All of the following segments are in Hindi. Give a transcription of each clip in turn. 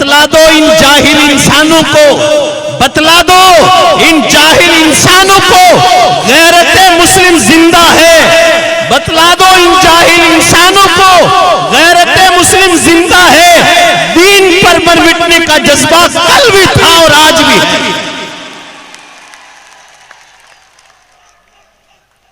बतला दो इन जाहिल इंसानों को, बतला दो इन जाहिल इंसानों को गैरत मुस्लिम जिंदा है। बतला दो इन जाहिल इंसानों को गैरत मुस्लिम जिंदा है। दीन पर मर मिटने का जज्बा कल भी था और आज भी है।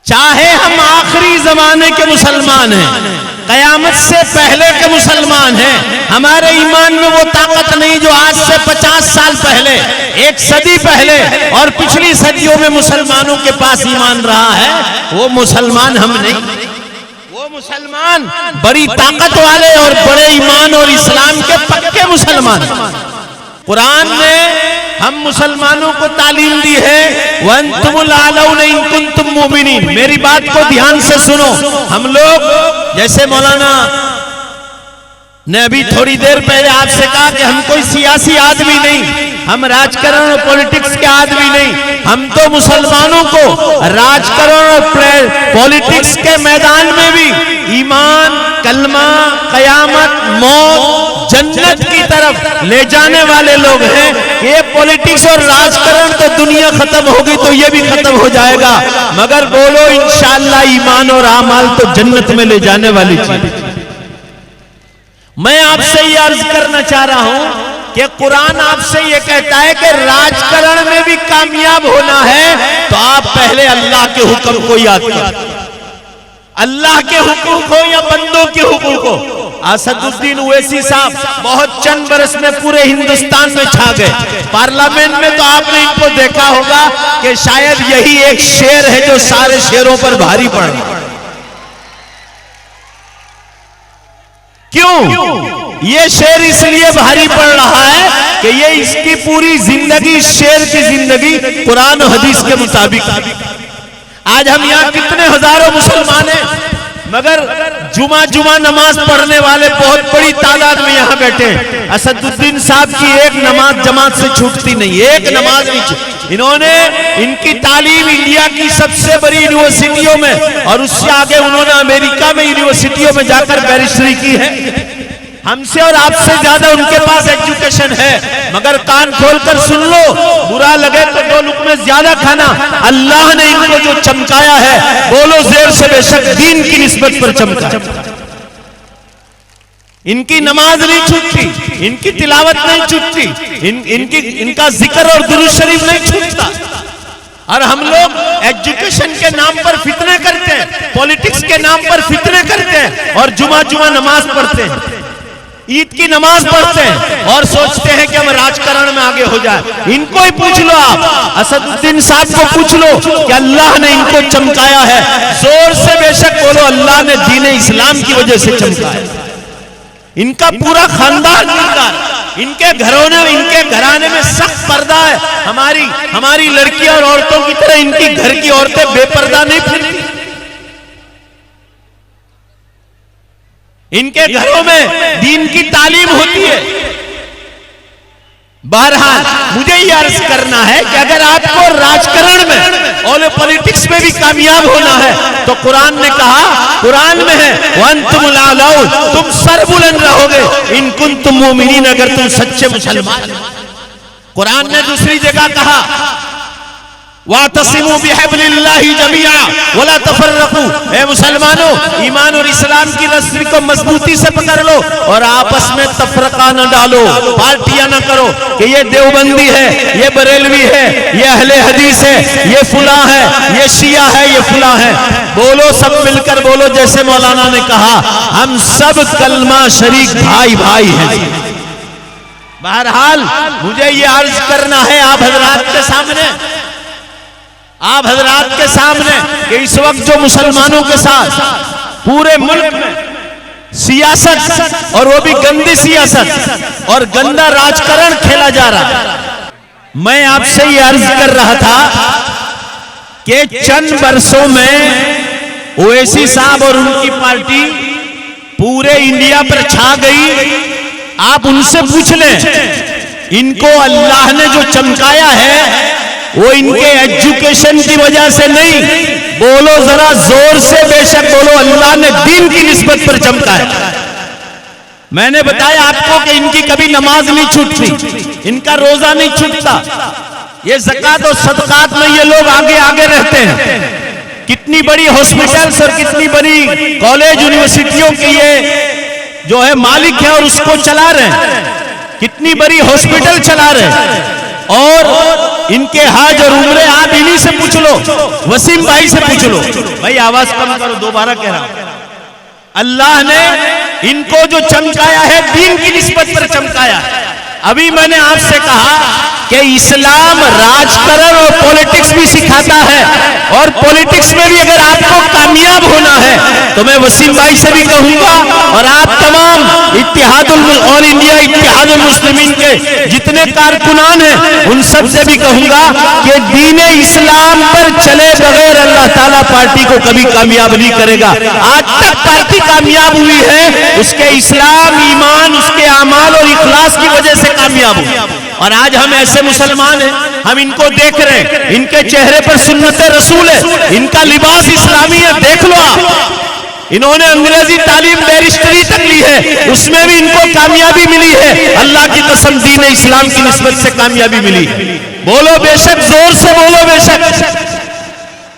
चाहे हम आखिरी जमाने के मुसलमान हैं, कयामत से पहले के मुसलमान हैं, हमारे ईमान में वो ताकत नहीं जो आज से 50 साल पहले, एक सदी पहले और पिछली सदियों में मुसलमानों के पास ईमान रहा है। वो मुसलमान हम नहीं, वो मुसलमान बड़ी ताकत वाले और बड़े ईमान और इस्लाम के पक्के मुसलमान। कुरान ने हम मुसलमानों को तालीम दी है, वअंतुमुल आलौना इन कुंतुम मुमिनीन। मेरी बात को ध्यान से सुनो। हम लोग जैसे मौलाना ने अभी थोड़ी देर पहले आपसे कहा कि हम कोई सियासी आदमी नहीं, हम राजकारण और पॉलिटिक्स के आदमी नहीं, हम तो मुसलमानों को राजकारण और पॉलिटिक्स के मैदान में भी ईमान, कलमा, कयामत, मौत, जन्नत की तरफ ले जाने वाले लोग हैं। ये पॉलिटिक्स और राजकारण तो दुनिया खत्म होगी तो ये भी खत्म हो जाएगा, मगर बोलो इंशाअल्लाह ईमान और आमाल तो जन्नत में ले जाने वाली चीज। मैं आपसे ये अर्ज करना चाह रहा हूं कि कुरान आपसे ये कहता है कि राजकारण में भी कामयाब होना है तो आप पहले अल्लाह के हुक्म को याद करो। अल्लाह के हुक्म को या बंदों के हुक्म को। असदुद्दीन ओवैसी साहब बहुत चंद बरस में पूरे हिंदुस्तान में छा गए। पार्लियामेंट में तो आपने इनको देखा होगा कि शायद यही एक शेर है जो सारे शेरों पर भारी पड़ रहा है। क्यों ये शेर इसलिए भारी पड़ रहा है कि ये इसकी पूरी जिंदगी, शेर की जिंदगी कुरान और हदीस के मुताबिक। आज हम यहाँ कितने हजारों मुसलमान हैं, मगर जुमा नमाज पढ़ने वाले बहुत बड़ी तादाद में यहाँ बैठे हैं। असदुद्दीन साहब की एक नमाज जमात से छूटती नहीं, एक नमाज नहीं। इन्होंने इनकी तालीम इंडिया की सबसे बड़ी यूनिवर्सिटियों में और उससे आगे उन्होंने अमेरिका में यूनिवर्सिटियों में जाकर बैरिस्टरी की है। हमसे और आपसे ज्यादा उनके पास एजुकेशन है, मगर कान खोलकर सुन लो, बुरा लगे तो दो लुक़मे ज्यादा खाना। अल्लाह ने इनको जो चमकाया है, बोलो ज़ेर से बेशक दीन की निस्बत पर चमका। इनकी नमाज नहीं छूटती, इनकी तिलावत नहीं छूटती, इनका जिक्र और दुरूद शरीफ नहीं छूटता। और हम लोग एजुकेशन के नाम पर फितने करते हैं, पॉलिटिक्स के नाम पर फितने करते हैं और जुमा नमाज पढ़ते हैं, ईद की नमाज पढ़ते हैं और सोचते हैं कि हम राजकारण में आगे हो जाए। इनको ही पूछ लो, आप असदुद्दीन साहब को पूछ लो कि अल्लाह ने इनको चमकाया है। जोर से बेशक बोलो, अल्लाह ने दीन इस्लाम की वजह से चमकाया। इनका पूरा खानदान इनके घराने में सख्त पर्दा है। हमारी लड़कियां और औरतों की तरह इनकी घर की औरतें बेपर्दा नहीं फिरती। इनके घरों में दीन की तालीम होती है। बहरहाल मुझे ये अर्ज करना है कि अगर आपको राजकारण में और पॉलिटिक्स में भी कामयाब होना है तो कुरान ने कहा, कुरान में है वअंतुमुल आलौन, तुम सरबुलंद रहोगे इन कुंतुम मुमिनीन, अगर तुम सच्चे मुसलमान। कुरान ने दूसरी जगह कहा वातसिमू बिहब्लिल्लाहि जमीआ वला तफर्रकू, ए मुसलमानों ईमान और इस्लाम की रस्सी को मजबूती से पकड़ लो और आपस में तफरका न डालो, पार्टियां न करो कि ये देवबंदी है, ये बरेलवी है, ये अहले हदीस है, ये फुला है, ये शिया है, ये फुला है। बोलो सब मिलकर बोलो, जैसे मौलाना ने कहा, हम सब कलमा शरीक भाई भाई हैं। बहरहाल मुझे ये अर्ज करना है आप हजरात के सामने कि इस वक्त जो मुसलमानों के साथ पूरे मुल्क में सियासत और वो भी गंदी सियासत और गंदा राजकारण खेला जा रहा है, मैं आपसे ये अर्ज कर रहा था कि चंद वर्षों में ओवैसी साहब और उनकी पार्टी पूरे इंडिया पर छा गई। आप उनसे पूछ लें, इनको अल्लाह ने जो चमकाया है वो इनके एजुकेशन की वजह से नहीं, बोलो जरा जोर से बेशक बोलो, अल्लाह ने दीन की निस्बत पर चमकाया। मैंने बताया आपको कि इनकी कभी नमाज नहीं छूटती, इनका रोजा नहीं छूटता, ये ज़कात और सदकात में ये लोग आगे आगे रहते हैं। कितनी बड़ी हॉस्पिटल्स और कितनी बड़ी कॉलेज यूनिवर्सिटियों की ये जो है मालिक है और उसको चला रहे हैं, कितनी बड़ी हॉस्पिटल चला रहे हैं। और इनके हज और उम्रे आप इन्हीं से पूछ लो, वसीम भाई से पूछ लो। भाई आवाज कम करो, दोबारा कह रहा हूं। अल्लाह ने इनको जो चमकाया है दीन की निस्बत पर चमकाया है। अभी मैंने आपसे कहा कि इस्लाम राजकरण और पॉलिटिक्स भी सिखाता है, और पॉलिटिक्स में भी अगर आपको कामयाब होना है तो मैं वसीम भाई से भी कहूंगा और आप तमाम ऑल इंडिया इत्तेहादुल मुस्लिमीन के जितने कारकुनान हैं उन सब से भी कहूंगा कि दीन इस्लाम पर चले बगैर अल्लाह ताला पार्टी को कभी कामयाब नहीं करेगा। आज तक पार्टी कामयाब हुई है उसके इस्लाम, ईमान, उसके अमाल और इखलास की वजह से कामयाब हुई। और आज हम ऐसे मुसलमान हैं, हम इनको देख रहे हैं, इनके चेहरे पर सुन्नत रसूल है, इनका लिबास इस्लामी है, देख लो आप। इन्होंने अंग्रेजी तालीम बैरिस्टरी तक ली है, उसमें भी इनको कामयाबी मिली है। अल्लाह की कसम दीन इस्लाम की निस्बत से कामयाबी मिली। बोलो बेशक, जोर से बोलो बेशक।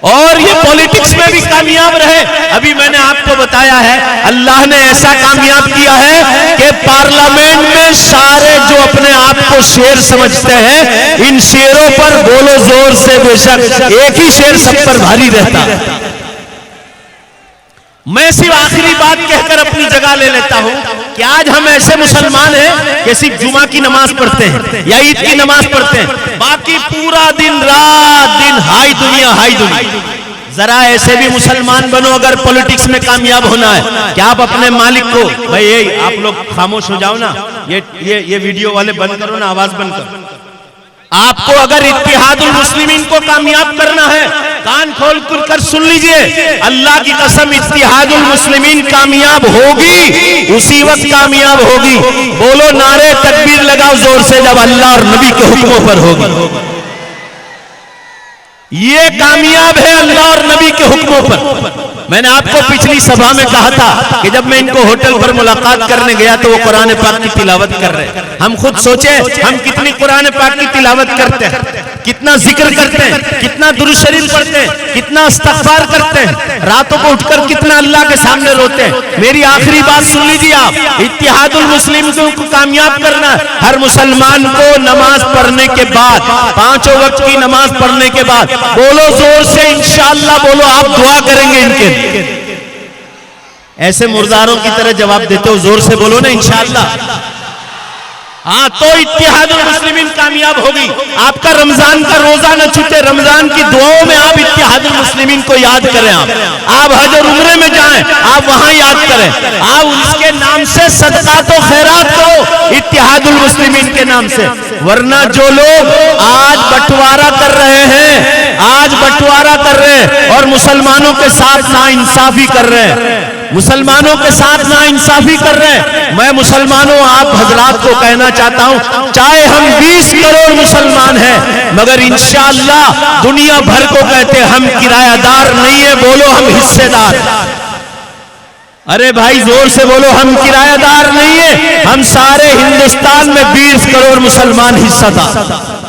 और ये पॉलिटिक्स में भी कामयाब रहे। अभी मैंने आपको बताया है अल्लाह ने ऐसा कामयाब किया है कि पार्लियामेंट में सारे जो अपने आप को शेर समझते हैं, इन शेरों पर बोलो जोर से बेशक, एक ही शेर सब पर भारी रहता है। मैं सिर्फ आखिरी बात कहकर अपनी जगह ले लेता हूं कि आज हम ऐसे मुसलमान हैं कि सिर्फ जुमा की नमाज पढ़ते हैं या ईद की नमाज पढ़ते हैं, बाकी पूरा दिन रात दिन हाई दुनिया हाई दुनिया। जरा ऐसे भी मुसलमान बनो अगर पॉलिटिक्स में कामयाब होना है कि आप अपने मालिक को, भाई ये आप लोग खामोश हो जाओ ना, ये वीडियो वाले बंद करो ना, आवाज बंद करो। आपको अगर इत्तेहादुल मुस्लिमीन को कामयाब करना है, कान खोल कर सुन लीजिए, अल्लाह की कसम इत्तेहादुल मुस्लिमीन कामयाब होगी, उसी वक्त कामयाब होगी। बोलो नारे तकबीर लगाओ जोर से जब अल्लाह और नबी के हुक्मों पर होगी। ये कामयाब है अल्लाह और नबी के हुक्मों पर। मैंने आपको पिछली सभा में कहा था कि जब मैं इनको होटल पर मुलाकात करने गया तो वो कुरान पाक की तिलावत कर रहे। हम खुद सोचे हम कितनी कुरान पाक की तिलावत करते हैं, कितना जिक्र करते हैं, कितना दुरूद शरीफ पढ़ते हैं, कितना इस्तिग़फ़ार करते हैं, रातों को उठकर कितना अल्लाह के सामने रोते हैं। मेरी आखिरी बात सुन लीजिए आप, इत्तेहादुल मुस्लिमीन को कामयाब करना हर मुसलमान को नमाज पढ़ने के बाद, पांचों वक्त की नमाज पढ़ने के बाद बोलो जोर से इंशाअल्लाह, बोलो आप दुआ करेंगे इनके। ऐसे मुर्दारों की तरह जवाब देते हो, जोर से बोलो ना इंशाअल्लाह। हाँ, तो इत्तेहादुल मुस्लिमीन कामयाब होगी। आपका रमजान का रोजा न छूटे, रमजान की दुआओं में आप इत्तेहादुल मुस्लिमीन को याद करें। आप हज और उम्रे में जाएं, आप वहां याद करें, आप उसके नाम से सदकात और खैरात करो इत्तेहादुल मुस्लिमीन के नाम से। वरना जो लोग आज बंटवारा कर रहे हैं, आज बंटवारा कर रहे हैं और मुसलमानों के साथ नाइंसाफी कर रहे हैं, मुसलमानों के साथ नाइंसाफी कर रहे हैं, मैं मुसलमानों आप हजरात को कहना चाहता हूं, चाहे हम 20 करोड़ मुसलमान हैं मगर इंशाअल्लाह दुनिया भर को कहते हम किरायादार नहीं है, बोलो हम हिस्सेदार। अरे भाई जोर से बोलो, हम किरायादार नहीं है, हम सारे हिंदुस्तान में 20 करोड़ मुसलमान हिस्सेदार।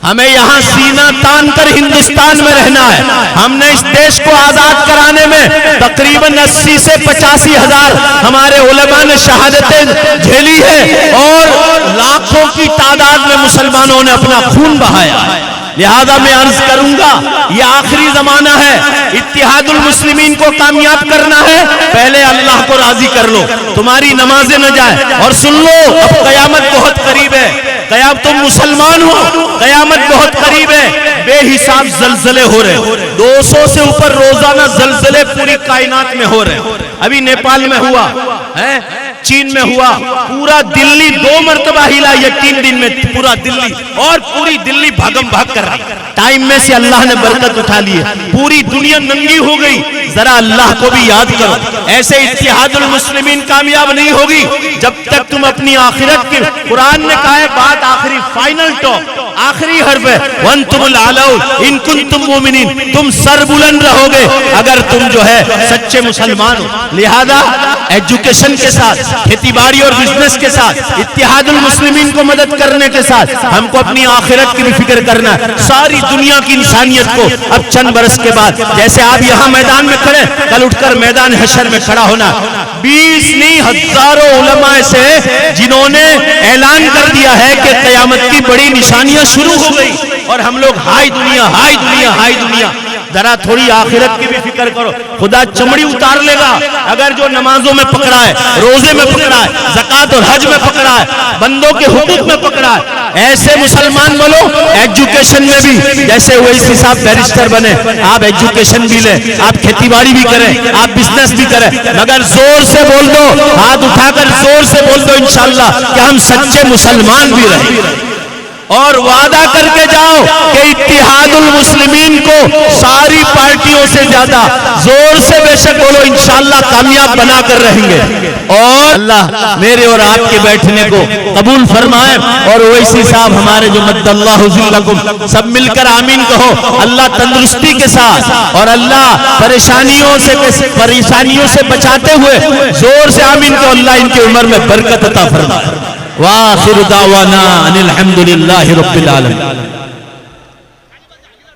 हमें यहाँ सीना तान कर हिंदुस्तान में रहना है। हमने इस देश को आजाद कराने में तकरीबन 80 से 85 हजार हमारे उलमा ने शहादतें झेली है और लाखों की तादाद में मुसलमानों ने अपना खून बहाया है। लिहाजा मैं अर्ज करूंगा, ये आखिरी जमाना है, इत्तेहादुल मुस्लिमीन को कामयाब करना है, पहले अल्लाह को राजी कर लो, तुम्हारी नमाजें न जाए। और सुन लो, अब कयामत बहुत करीब है, कयामत तुम मुसलमान हो, कयामत बहुत करीब है, बेहिसाब जलजले हो रहे, 200 से ऊपर रोजाना जलजले पूरी कायनात में हो रहे। अभी नेपाल में हुआ है, चीन में हुआ, पूरा दिल्ली 2 मरतबा हिला ये 3 दिन में, पूरा दिल्ली, और पूरी दिल्ली भागम भाग कर रही। टाइम में से अल्लाह ने बरकत उठा ली है, पूरी दुनिया नंगी हो गई। जरा अल्लाह को भी याद करो। ऐसे इत्तेहादुल मुस्लिमीन कामयाब नहीं होगी जब तक तुम अपनी आखिरत की, कुरान ने कहा है बात आखिरी फाइनल टॉप, आखिरी हर्फ है, वंतुमुल आलौन इन कुंतुम मोमिनीन, तुम सरबुलंद रहोगे अगर तुम जो है सच्चे मुसलमान हो। लिहाजा एजुकेशन के साथ, खेतीबाड़ी और बिजनेस के साथ, इत्तिहादुल मुस्लिमीन को मदद करने के साथ हमको अपनी आखिरत की भी फिक्र करना है। सारी दुनिया की इंसानियत को अब चंद बरस के बाद, जैसे आप यहाँ मैदान में खड़े, कल उठकर मैदान हशर में खड़ा होना। 20 नहीं हजारों उलमा से जिन्होंने ऐलान कर दिया है कि क़यामत की बड़ी निशानियां शुरू हो गई, और हम लोग हाय दुनिया हाय दुनिया हाय दुनिया। जरा थोड़ी आखिरत की भी फिक्र करो, खुदा चमड़ी उतार लेगा अगर जो नमाजों में पकड़ा है, रोजे में पकड़ा है, ज़कात और हज में पकड़ा है, बंदों के हुकूक में पकड़ा है। ऐसे मुसलमान बोलो एजुकेशन में भी, जैसे वैसी साहब बैरिस्टर बने, आप एजुकेशन भी लें, आप खेतीबाड़ी भी करें, आप बिजनेस भी करें, मगर जोर से बोल दो, हाथ उठाकर जोर से बोल दो इंशाअल्लाह कि हम सच्चे मुसलमान भी रहें। और वादा करके जाओ कि इत्तिहादुल मुस्लिमीन को सारी पार्टियों से ज्यादा जोर से बेशक बोलो इंशाअल्लाह कामयाब बना कर रहेंगे। और अल्लाह मेरे और आपके बैठने को कबूल फरमाए। और वैसी साहब हमारे जो मद्दल्लाहु ज़िल्लकुम, सब मिलकर आमीन कहो। अल्लाह तंदुरुस्ती के साथ और अल्लाह परेशानियों से बचाते हुए जोर से आमीन कहो। अल्लाह इनकी उम्र में बरकत अता फरमाए। वाखिर दावाना अनिल हम्दुलिल्लाहि रब्बिल आलमीन।